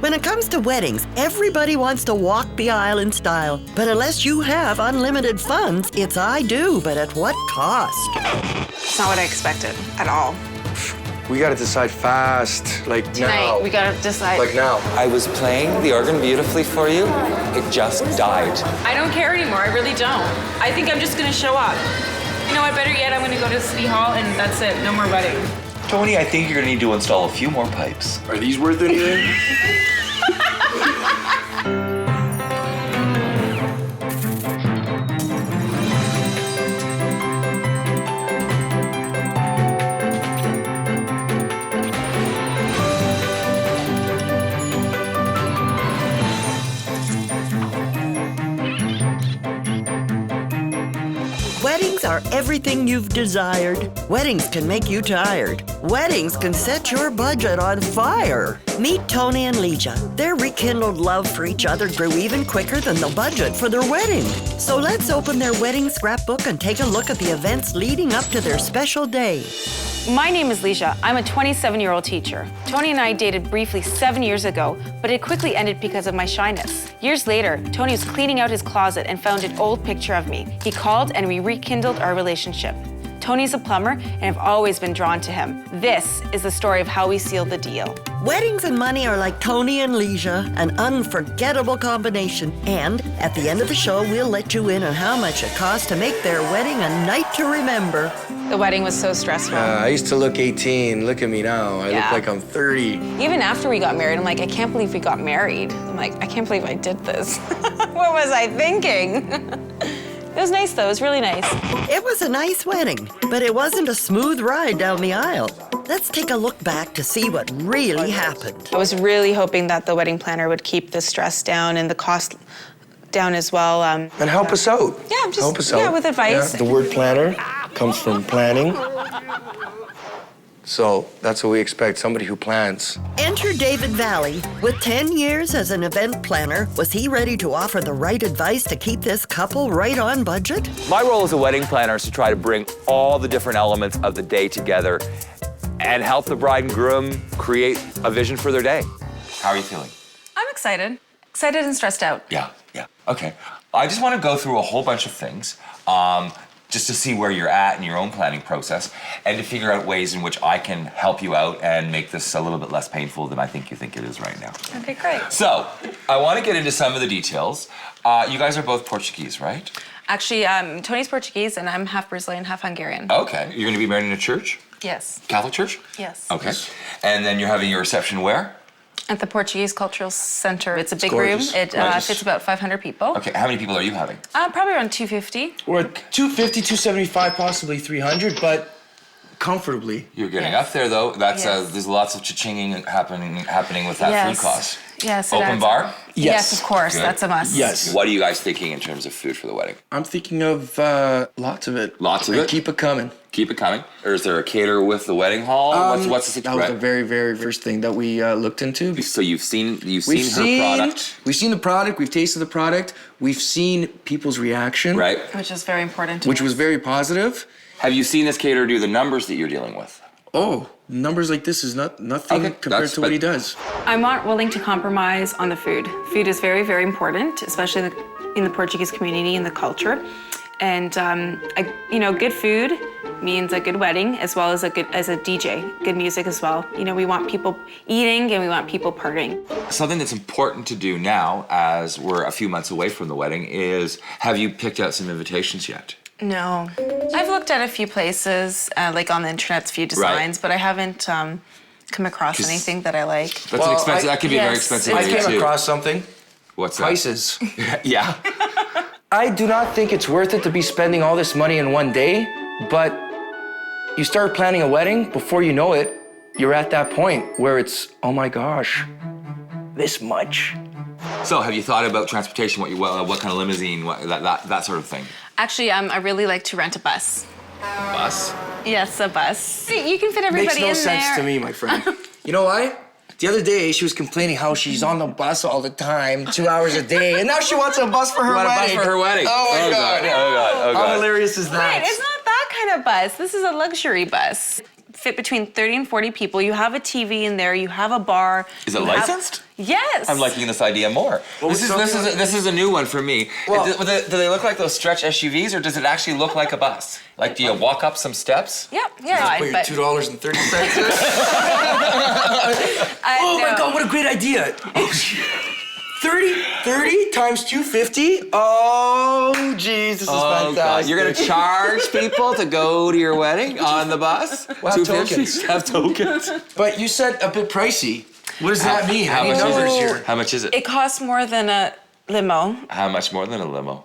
When it comes to weddings, everybody wants to walk the aisle in style. But unless you have unlimited funds, it's I do, but at what cost? It's not what I expected at all. We gotta decide fast, like Tonight, now. we gotta decide. Like now. I was playing the organ beautifully for you. It just died. I don't care anymore, I really don't. I think I'm just gonna show up. You know what, better yet, I'm gonna go to City Hall and that's it, no more wedding. Tony, I think you're gonna need to install a few more pipes. Are these worth anything? Weddings are everything you've desired. Weddings can make you tired. Weddings can set your budget on fire. Meet Tony and Ligia. Their rekindled love for each other grew even quicker than the budget for their wedding. So let's open their wedding scrapbook and take a look at the events leading up to their special day. My name is Ligia. I'm a 27-year-old teacher. Tony and I dated briefly 7 years ago, but it quickly ended because of my shyness. Years later, Tony was cleaning out his closet and found an old picture of me. He called and we rekindled our relationship. Tony's a plumber and I've always been drawn to him. This is the story of how we sealed the deal. Weddings and money are like Tony and Ligia, an unforgettable combination. And at the end of the show, we'll let you in on how much it costs to make their wedding a night to remember. The wedding was so stressful. I used to look 18. Look at me now. I look like I'm 30. Even after we got married, I'm like, I can't believe we got married. I'm like, I can't believe I did this. What was I thinking? It was nice though, it was really nice. It was a nice wedding, but it wasn't a smooth ride down the aisle. Let's take a look back to see what really happened. I was really hoping that the wedding planner would keep the stress down and the cost down as well. And help us out. Yeah, just help us out. Yeah, with advice. The word planner comes from planning. So that's what we expect, somebody who plans. Enter David Valley. With 10 years as an event planner, was he ready to offer the right advice to keep this couple right on budget? My role as a wedding planner is to try to bring all the different elements of the day together and help the bride and groom create a vision for their day. How are you feeling? I'm excited. Excited and stressed out. Yeah. Okay. I just want to go through a whole bunch of things, just to see where you're at in your own planning process and to figure out ways in which I can help you out and make this a little bit less painful than I think you think it is right now. Okay, great. So, I want to get into some of the details. You guys are both Portuguese, right? Actually, Tony's Portuguese and I'm half Brazilian, half Hungarian. Okay. You're going to be married in a church? Yes. Catholic church? Yes. Okay. And then you're having your reception where? At the Portuguese Cultural Center. It's a big gorgeous. room. It fits about 500 people. Okay. How many people are you having? Probably around 250. We're at 250, 275, possibly 300, but comfortably. You're getting up there though. That's Yes. there's lots of cha-chinging happening with that Yes. food cost. Yes. it Open adds bar? up. Yes, of course. Good. That's a must. Yes. What are you guys thinking in terms of food for the wedding? I'm thinking of lots of it. Lots of And it? Keep it coming. Keep it coming. Or is there a caterer with the wedding hall? What's the That was the situation? very, very first thing that we looked into. So you've seen her product, We've seen the product. We've tasted the product. We've seen people's reaction, right? Which is very important to which us. was very positive. Have you seen this caterer do the numbers that you're dealing with? Oh, numbers like this is nothing Okay, compared to what he does. I'm not willing to compromise on the food. Food is very, very important, especially in the Portuguese community and the culture. And good food means a good wedding, as well as a DJ, good music as well. You know, we want people eating and we want people partying. Something that's important to do now, as we're a few months away from the wedding, is have you picked out some invitations yet? No, I've looked at a few places, like on the internet, a few designs, but I haven't come across anything that I like. That's an expensive. That could be a very Yes, expensive I idea came too. across something. What's that? Prices. Yeah. I do not think it's worth it to be spending all this money in one day, but you start planning a wedding, before you know it, you're at that point where it's, oh my gosh, this much. So have you thought about transportation? What kind of limousine? That sort of thing. Actually, I really like to rent a bus. Bus. Yes, a bus. You can fit everybody Makes no in sense there. to me, my friend. You know why? The other day, she was complaining how she's on the bus all the time, 2 hours a day, and now she wants a bus for her Want a wedding. bus for her wedding? Oh my God. Oh God. How hilarious is that? Wait, it's not that kind of bus. This is a luxury bus. fit between 30 and 40 people. You have a TV in there. You have a bar. Is it you have- licensed? Yes. I'm liking this idea more. This is a new one for me. Well- do they look like those stretch SUVs, or does it actually look like a bus? Like, do you walk up some steps? Yep. Yeah. Put your but $2.30. Oh my no. God, what a great idea. 30 times 250? Oh, geez, this is fantastic. God. You're gonna charge people to go to your wedding on the bus? We'll have tokens. Have tokens. But you said a bit pricey. What does that mean? How much numbers is it? here? How much is it? It costs more than a limo. How much more than a limo?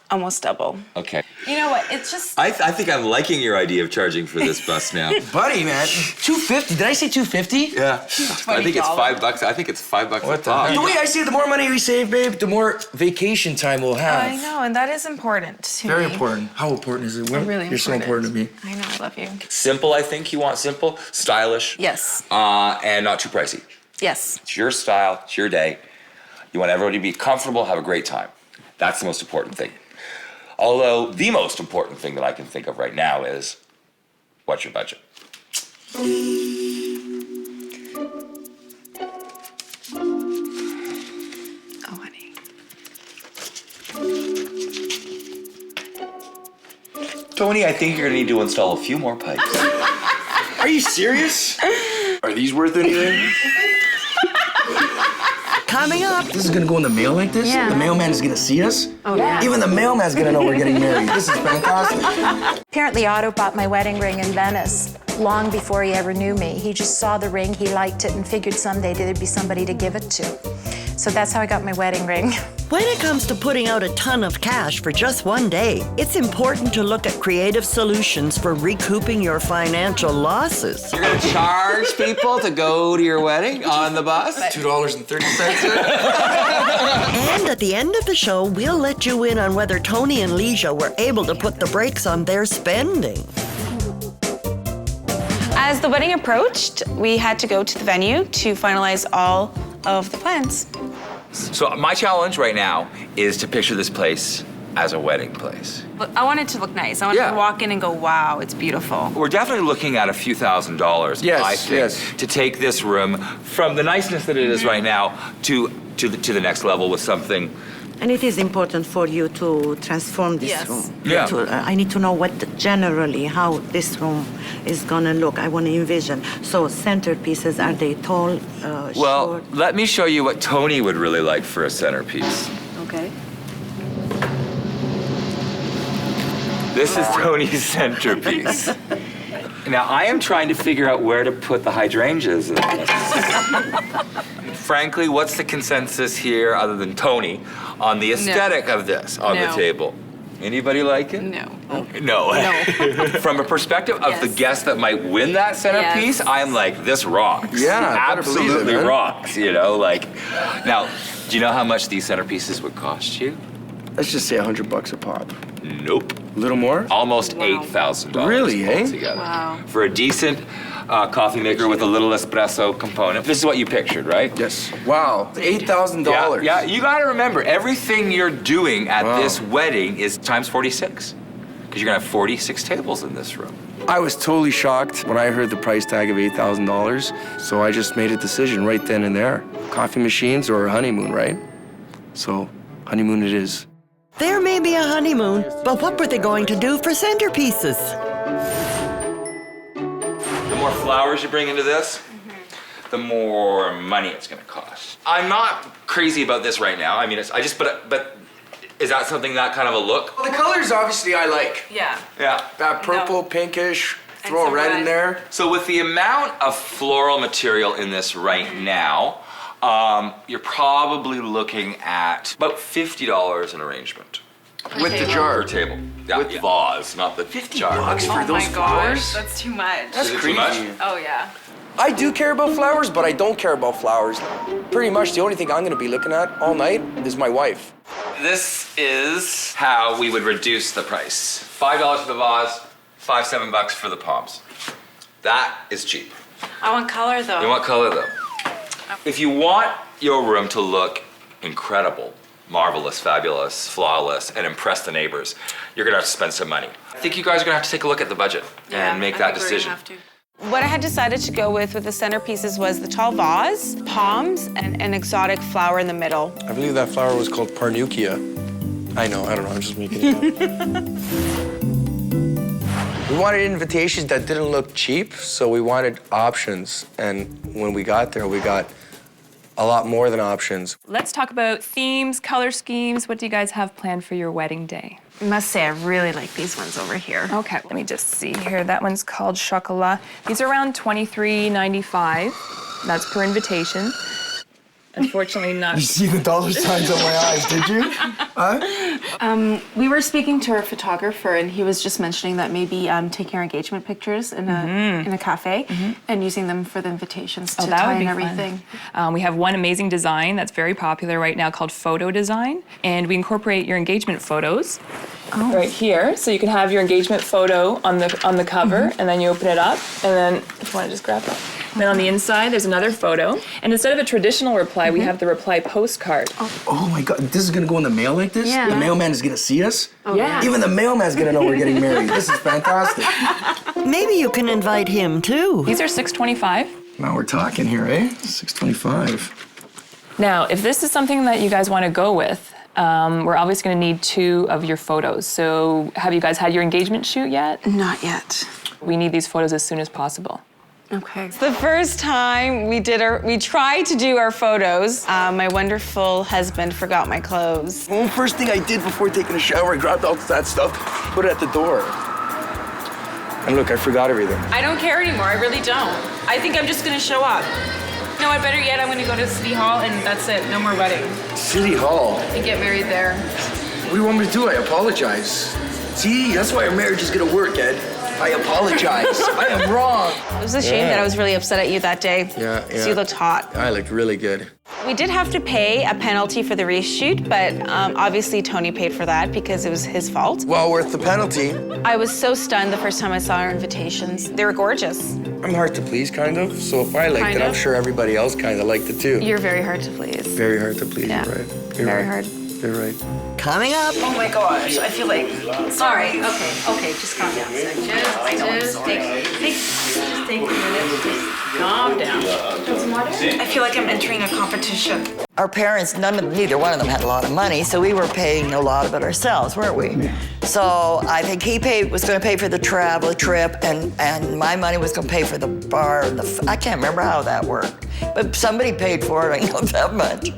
Almost double. Okay. You know what? It's just. I think I'm liking your idea of charging for this bus now. Buddy, man, 250. Did I say 250? Yeah. I think it's $5. I think it's $5 a What the pop. heck? The way I see it, the more money we save, babe, the more vacation time we'll have. I know, and that is important to Very me. important. How important is it? Really You're so important to me. I know, I love you. Simple, I think you want simple, stylish. Yes. And not too pricey. Yes. It's your style, it's your day. You want everybody to be comfortable, have a great time. That's the most important thing. Although the most important thing that I can think of right now is, what's your budget? Oh, honey. Tony, I think you're gonna need to install a few more pipes. Are you serious? Are these worth anything? Coming up, This is gonna go in the mail like this? Yeah. The mailman is gonna see us? Oh, yeah. Even the mailman's gonna know we're getting married. This is fantastic. Apparently, Otto bought my wedding ring in Venice long before he ever knew me. He just saw the ring, he liked it, and figured someday there'd be somebody to give it to. So that's how I got my wedding ring. when it comes to putting out a ton of cash for just one day, it's important to look at creative solutions for recouping your financial losses. You're gonna charge people to go to your wedding on the bus? $2.30. And at the end of the show, we'll let you in on whether Tony and Ligia were able to put the brakes on their spending. As the wedding approached, we had to go to the venue to finalize all of the plans. So my challenge right now is to picture this place as a wedding place. Look, I want it to look nice. I want Yeah. to walk in and go, wow, it's beautiful. We're definitely looking at a few $1,000s, Yes, I think, yes. to take this room from the niceness that it is right now to the next level with something. And it is important for you to transform this Yes. room. Yeah. I need to know generally how this room is gonna look. I want to envision. So centerpieces, are they tall, Well, short? let me show you what Tony would really like for a centerpiece. Okay. This is Tony's centerpiece. Now, I am trying to figure out where to put the hydrangeas in this. Frankly, what's the consensus here, other than Tony, on the aesthetic of this on the No. table? Anybody like it? No. No. From a perspective of the Yes. guest that might win that centerpiece, Yes. I'm like, this rocks. Yeah, better believe it, absolutely man. rocks. You know, like. Now, do you know how much these centerpieces would cost you? Let's just say $100 a pop. Nope. A little more? Almost Wow. $8,000. Really, eh? altogether. Wow. For a decent coffee maker with a little espresso component. This is what you pictured, right? Yes. Wow. $8,000. Yeah, you gotta remember, everything you're doing at Wow. this wedding is times 46. Because you're gonna have 46 tables in this room. I was totally shocked when I heard the price tag of $8,000. So I just made a decision right then and there. Coffee machines or a honeymoon, right? So honeymoon it is. There may be a honeymoon, but what were they going to do for centerpieces? The more flowers you bring into this, the more money it's gonna cost. I'm not crazy about this right now. I mean, but is that something, that kind of a look? Well, the colors obviously I like. Yeah. Yeah. That purple, pinkish, throw a some red in red. there. So with the amount of floral material in this right now, you're probably looking at about $50 an arrangement. With the Per jar. table. Yeah, with vase, not the jar. $50 for Oh those my flowers? gosh, that's too much. Is it too much? Oh yeah. I do care about flowers, but I don't care about flowers. Pretty much the only thing I'm gonna be looking at all night is my wife. This is how we would reduce the price. $5 for the vase, $7 for the palms. That is cheap. I want color though. You want color though. If you want your room to look incredible, marvelous, fabulous, flawless, and impress the neighbors, you're gonna have to spend some money. I think you guys are gonna have to take a look at the budget and make that decision. What I had decided to go with the centerpieces was the tall vase, palms, and an exotic flower in the middle. I believe that flower was called Parnukia. I don't know, I'm just making it up. We wanted invitations that didn't look cheap, so we wanted options. And when we got there, we got a lot more than options. Let's talk about themes, color schemes. What do you guys have planned for your wedding day? I must say, I really like these ones over here. Okay, let me just see here. That one's called Chocolat. These are around $23.95. That's per invitation. Unfortunately not. You see the dollar signs on my eyes, did you? We were speaking to our photographer, and he was just mentioning that maybe taking our engagement pictures in a cafe and using them for the invitations to tie in everything. We have one amazing design that's very popular right now called photo design, and we incorporate your engagement photos right here. So you can have your engagement photo on the cover, and then you open it up, and then if you want to just grab that. Then on the inside, there's another photo. And instead of a traditional reply, we have the reply postcard. Oh my God, this is gonna go in the mail like this? Yeah. The mailman is gonna see us? Oh, yeah. Even the mailman's gonna know we're getting married. This is fantastic. Maybe you can invite him too. These are $6.25. Now we're talking here, eh? $6.25. Now, if this is something that you guys want to go with, we're obviously going to need 2 of your photos. So have you guys had your engagement shoot yet? Not yet. We need these photos as soon as possible. Okay. It's the first time we tried to do our photos. My wonderful husband forgot my clothes. Well, first thing I did before taking a shower, I grabbed all that stuff, put it at the door. And look, I forgot everything. I don't care anymore, I really don't. I think I'm just gonna show up. No, I better yet, I'm gonna go to City Hall and that's it, no more wedding. City Hall? And get married there. What do you want me to do? I apologize. See, that's why our marriage is gonna work, Ed. I apologize. I am wrong. It was a shame that I was really upset at you that day. Yeah. So you looked hot. I looked really good. We did have to pay a penalty for the reshoot, but obviously Tony paid for that because it was his fault. Well worth the penalty. I was so stunned the first time I saw our invitations. They were gorgeous. I'm hard to please, kind of. So if I liked Kind it, I'm of. sure everybody else kind of liked it too. You're very hard to please. Very hard to please, Yeah. you're right. You're Very right. hard. You're right. Coming up. Oh my gosh, I feel like, sorry, okay, just calm down. Just take a minute, just calm down. I feel like I'm entering a competition. Our parents, neither one of them had a lot of money, so we were paying a lot of it ourselves, weren't we? So I think he was going to pay for the trip, and my money was going to pay for the bar and I can't remember how that worked, but somebody paid for it. I know that much.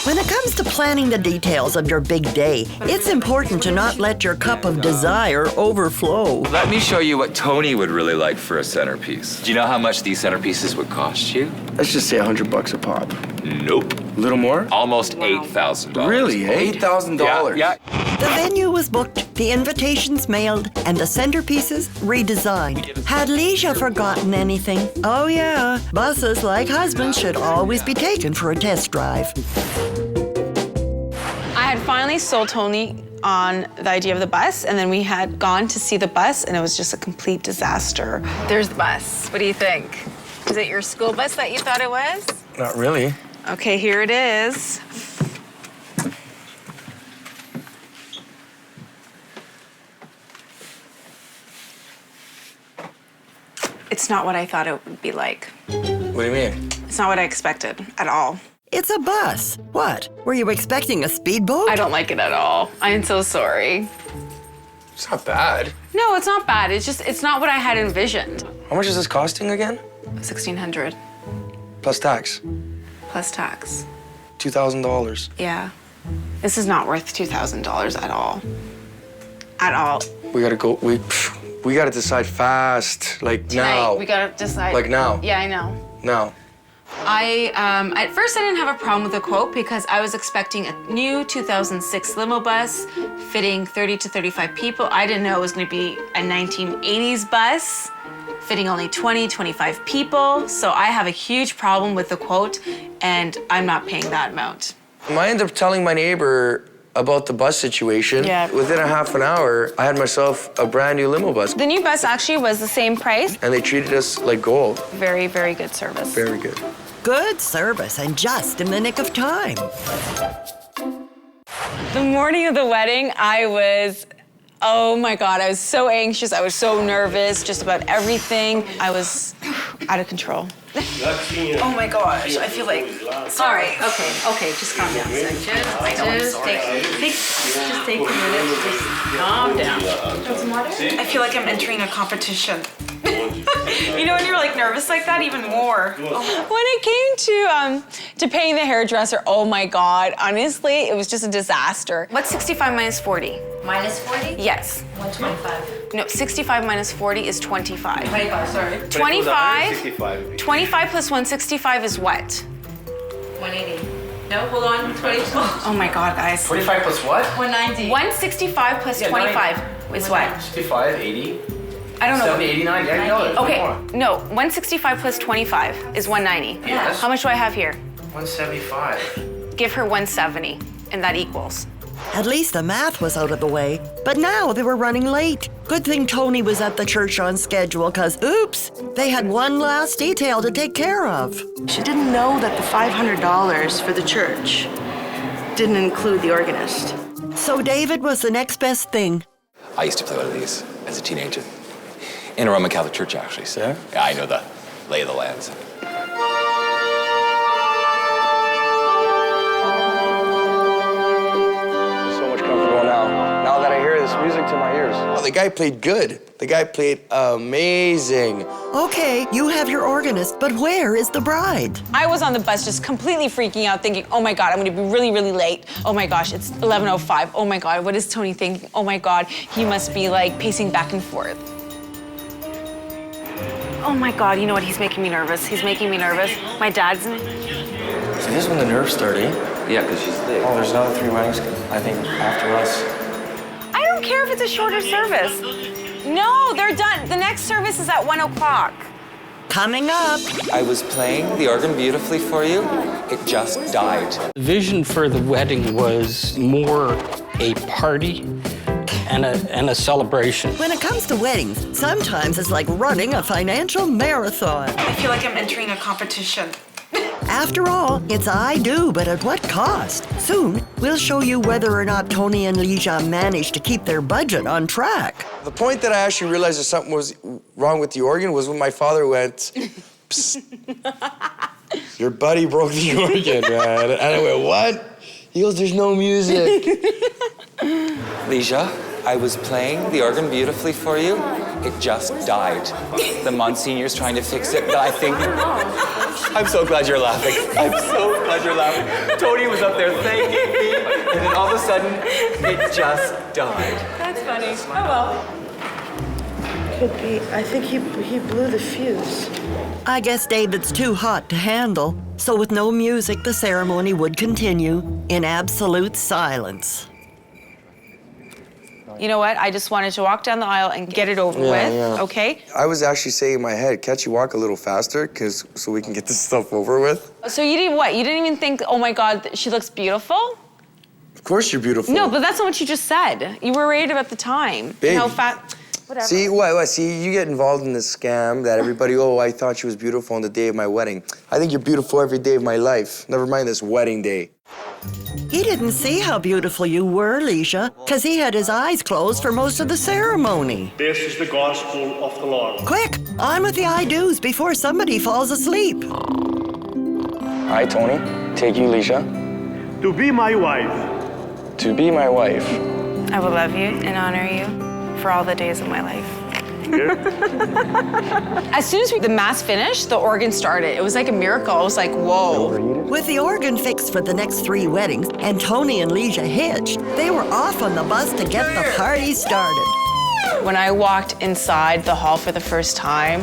When it comes to planning the details of your big day, it's important to not let your cup of desire overflow. Let me show you what Tony would really like for a centerpiece. Do you know how much these centerpieces would cost you? Let's just say $100 a pop. Nope. A little more? Almost $8,000. Really? $8,000? Yeah. The venue was booked, the invitations mailed, and the centerpieces redesigned. Had Ligia forgotten anything? Oh yeah, buses like husbands should always be taken for a test drive. I had finally sold Tony on the idea of the bus, and then we had gone to see the bus, and it was just a complete disaster. There's the bus. What do you think? Is it your school bus that you thought it was? Not really. Okay, here it is. It's not what I thought it would be like. What do you mean? It's not what I expected at all. It's a bus. What? Were you expecting a speedboat? I don't like it at all. I'm so sorry. It's not bad. No, it's not bad. It's not what I had envisioned. How much is this costing again? $1,600 Plus tax. plus tax. $2,000. Yeah. This is not worth $2,000 at all. At all. We gotta go. We gotta decide fast. Like Tonight, now. we gotta decide. Like now. Yeah, I know. Now. At first I didn't have a problem with the quote because I was expecting a new 2006 limo bus fitting 30 to 35 people. I didn't know it was gonna be a 1980s bus fitting only 20, 25 people. So I have a huge problem with the quote and I'm not paying that amount. I ended up telling my neighbor about the bus situation. Yeah. Within a half an hour, I had myself a brand new limo bus. The new bus actually was the same price. And they treated us like gold. Very, very good service. Very good. Good service and just in the nick of time. The morning of the wedding, oh my God, I was so anxious. I was so nervous just about everything. I was out of control. Oh my gosh, I feel like, sorry. Okay, just calm down. Just take a minute. Just calm down. I feel like I'm entering a competition. You know when you're like nervous like that, even more. When it came to paying the hairdresser, oh my God, honestly, it was just a disaster. What's 65 minus 40? Minus 40? Yes. 125. No, 65 minus 40 is 25. 25, sorry. 25 plus 165 is what? 180. No, hold on. 22. Oh my God, guys. 45 plus what? 190. 165 plus 25 is what? 65, 80, I don't know. 70, 89, yeah, you know it. Okay, no, 165 plus 25 is 190. Yes. How much do I have here? 175. Give her 170, and that equals. At least the math was out of the way. But now they were running late. Good thing Tony was at the church on schedule, because oops, they had one last detail to take care of. She didn't know that the $500 for the church didn't include the organist. So David was the next best thing. I used to play one of these as a teenager. In a Roman Catholic church, actually. So yeah, I know the lay of the lands. Now that I hear this music to my ears. Oh, the guy played good. The guy played amazing. Okay, you have your organist, but where is the bride? I was on the bus just completely freaking out, thinking, oh my God, I'm gonna be really, really late. Oh my gosh, it's 11:05. Oh my God, what is Tony thinking? Oh my God, he must be like pacing back and forth. Oh my God, you know what? He's making me nervous. He's making me nervous. My dad's... So this is when the nerves start, eh? Yeah, because she's late. Oh, there's another 3 weddings, I think, after us. I don't care if it's a shorter service. No, they're done. The next service is at 1 o'clock. Coming up. I was playing the organ beautifully for you. It just died. The vision for the wedding was more a party and a celebration. When it comes to weddings, sometimes it's like running a financial marathon. I feel like I'm entering a competition. After all, it's I do, but at what cost? Soon, we'll show you whether or not Tony and Ligia managed to keep their budget on track. The point that I actually realized that something was wrong with the organ was when my father went, psst, your buddy broke the organ, man. And I went, what? He goes, there's no music. Ligia, I was playing the organ beautifully for you. It just died. The Monsignor's trying to fix it, but I think... I'm so glad you're laughing. I'm so glad you're laughing. Tony was up there thanking me, and then all of a sudden, it just died. That's funny. Oh well. Could be. I think he blew the fuse. I guess David's too hot to handle, so with no music, the ceremony would continue in absolute silence. You know what? I just wanted to walk down the aisle and get it over with, okay? I was actually saying in my head, can't you walk a little faster so we can get this stuff over with? So you did what? You didn't even think, oh my God, she looks beautiful? Of course you're beautiful. No, but that's not what you just said. You were worried about the time. Babe. How fat, whatever. See, what? See, you get involved in this scam that everybody, oh, I thought she was beautiful on the day of my wedding. I think you're beautiful every day of my life. Never mind this wedding day. He didn't see how beautiful you were, Ligia, because he had his eyes closed for most of the ceremony. This is the gospel of the Lord. Quick, on with the I-dos before somebody falls asleep. All right, Tony, take you, Ligia. To be my wife. To be my wife. I will love you and honor you for all the days of my life. As soon as the mass finished, the organ started. It was like a miracle. I was like, whoa. With the organ fixed for the next 3 weddings and Tony and Ligia hitched, they were off on the bus to get the party started. When I walked inside the hall for the first time,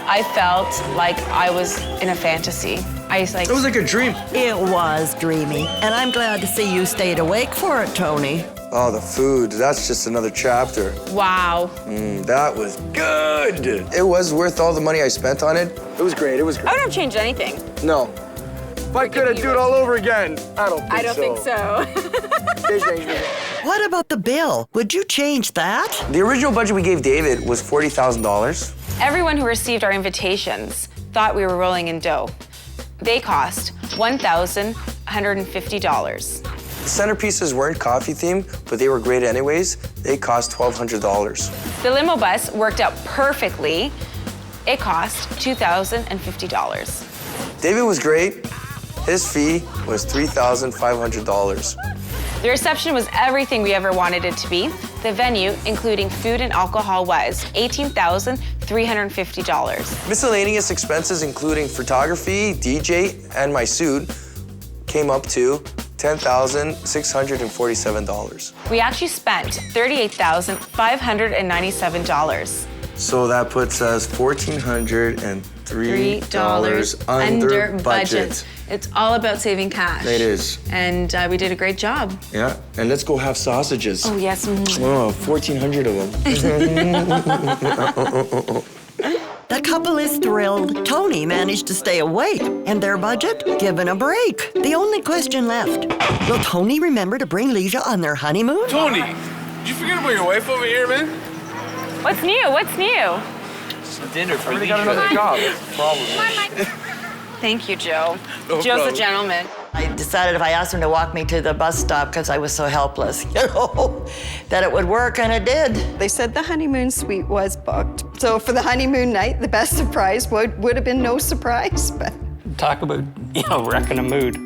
I felt like I was in a fantasy. It was like a dream. It was dreamy, and I'm glad to see you stayed awake for it, Tony. Oh, the food, that's just another chapter. Wow. That was good. It was worth all the money I spent on it. It was great, it was great. I wouldn't have changed anything. No. If I could do it all over again, I don't think so. What about the bill? Would you change that? The original budget we gave David was $40,000. Everyone who received our invitations thought we were rolling in dough. They cost $1,150. The centerpieces weren't coffee themed, but they were great anyways. They cost $1,200. The limo bus worked out perfectly. It cost $2,050. David was great. His fee was $3,500. The reception was everything we ever wanted it to be. The venue, including food and alcohol, was $18,350. Miscellaneous expenses, including photography, DJ, and my suit, came up to $10,647. We actually spent $38,597. So that puts us $1,403 under budget. It's all about saving cash. It is. And we did a great job. Yeah, and let's go have sausages. Oh, yes. Oh, 1,400 of them. The couple is thrilled. Tony managed to stay awake, and their budget given a break. The only question left, will Tony remember to bring Ligia on their honeymoon? Tony, did you forget about your wife over here, man? What's new? What's new? Dinner for Already got another job. Problem. Thank you, Joe. No Joe's problem. a gentleman. I decided if I asked him to walk me to the bus stop because I was so helpless, that it would work, and it did. They said the honeymoon suite was booked. So for the honeymoon night, the best surprise would have been no surprise. But Talk about, wrecking a mood.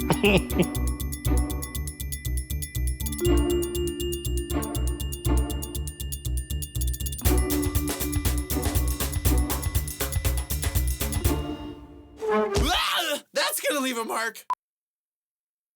That's gonna leave a mark.